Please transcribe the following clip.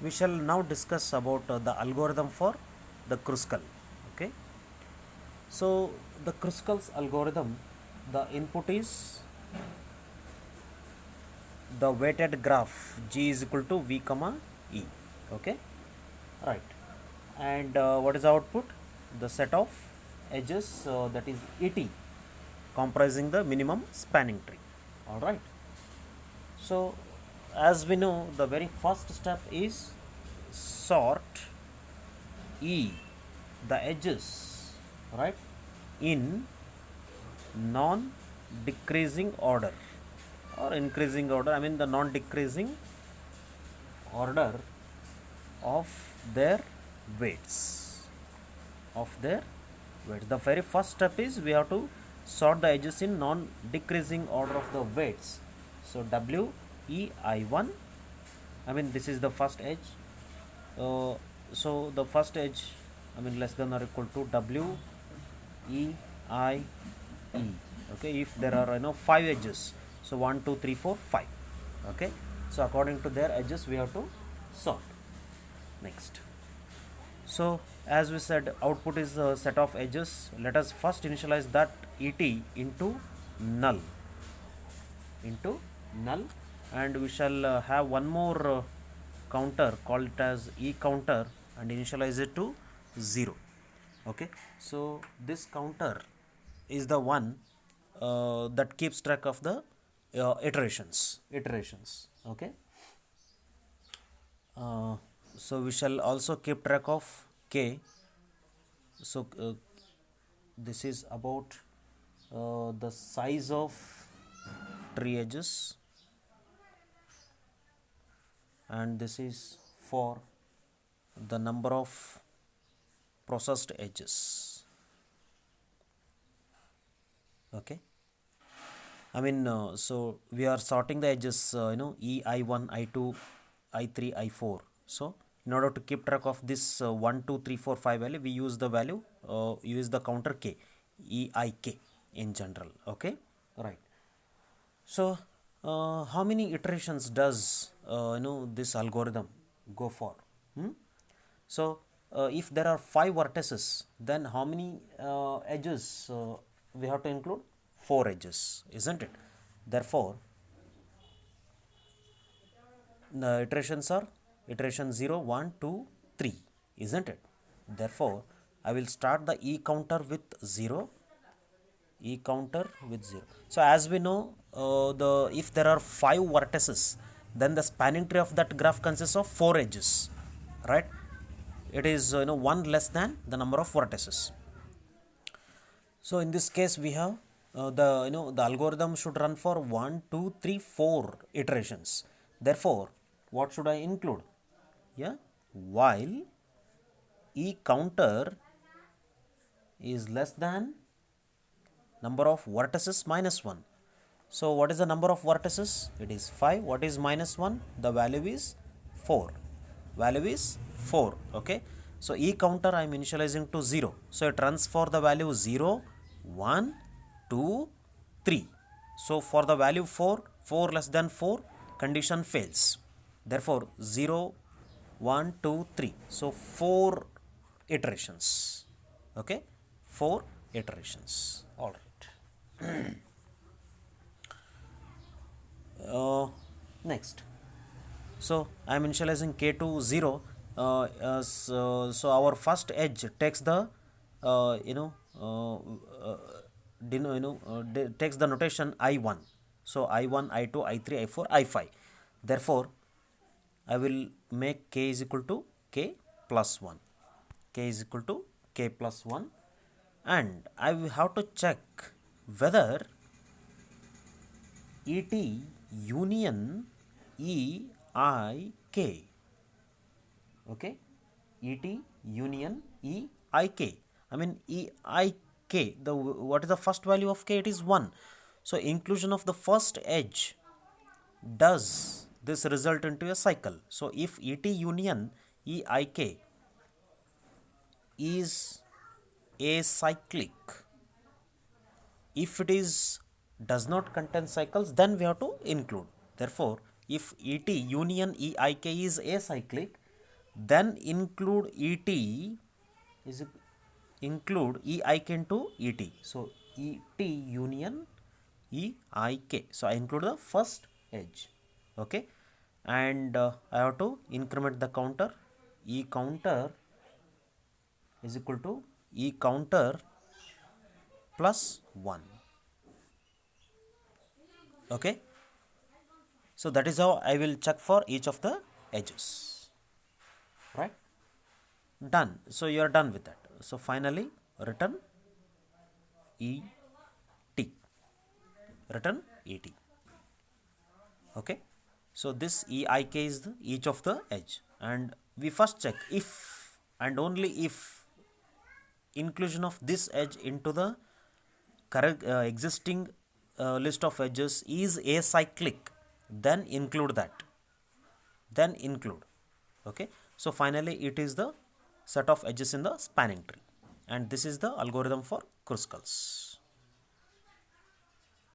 We shall now discuss about the algorithm for the Kruskal. Okay. So the Kruskal's algorithm, the input is the weighted graph G is equal to V comma E. Okay. Right. And what is the output? The set of edges that is ET comprising the minimum spanning tree. All right. So as we know, the very first step is sort E, the edges, right, in non decreasing order or increasing order. I mean, the non decreasing order of their weights. Of their weights. The very first step is we have to sort the edges in non decreasing order of the weights. So, W E I1, I mean, this is the first edge. So the first edge, I mean, less than or equal to W E I E. Okay, if there are 5 edges, so 1 2 3 4 5. Okay, so according to their edges we have to sort. Next, so as we said, output is a set of edges. Let us first initialize that ET into null, and we shall have one more counter, call it as E counter, and initialize it to 0. Okay, so this counter is the one that keeps track of the iterations. Okay, so we shall also keep track of k. So this is about the size of tree edges, and this is for the number of processed edges. Okay, I mean, so we are sorting the edges, E, I1, I2, I3, I4. So in order to keep track of this 1 2 3 4 5 value, we use the value, use the counter k, EIK in general. Okay, right. So how many iterations does this algorithm go for? So if there are 5 vertices, then how many edges we have to include? 4 edges, isn't it? Therefore, the iterations are iteration 0, 1, 2, 3, isn't it? Therefore, I will start the E counter with 0. E counter with 0. So as we know, if there are 5 vertices, then the spanning tree of that graph consists of 4 edges, right? It is 1 less than the number of vertices. So in this case, we have the algorithm should run for 1 2 3 4 iterations. Therefore, what should I include? Yeah, while E counter is less than number of vertices minus 1. So what is the number of vertices? It is 5. What is minus 1? The value is 4. Value is 4. Okay. So E counter I am initializing to 0. So it runs for the value 0, 1, 2, 3. So for the value 4, 4 less than 4, condition fails. Therefore 0, 1, 2, 3. So 4 iterations. Okay. 4 iterations. All right. Next, so I am initializing k to 0. So our first edge takes the takes the notation I1. So I1, I2, I3, I4, I5. Therefore, I will make k is equal to k plus 1. K is equal to k plus 1, and I will have to check whether ET union EIK. Okay, ET union EIK. I mean EIK. What is the first value of k? It is 1. So inclusion of the first edge does this result into a cycle. So if ET union EIK is acyclic, if it is does not contain cycles, then we have to include. Therefore, if ET union EIK is acyclic, then include et is include eik into et. So et union eik. So I include the first edge. Okay, and I have to increment the counter. E counter is equal to e counter plus 1. Okay, so that is how I will check for each of the edges, right? Done. So you are done with that. So finally return et, return et. Okay, so this eik is the each of the edge, and we first check if and only if inclusion of this edge into the correct existing list of edges is acyclic, then include that, then include. Okay, so finally it is the set of edges in the spanning tree, and this is the algorithm for Kruskal's.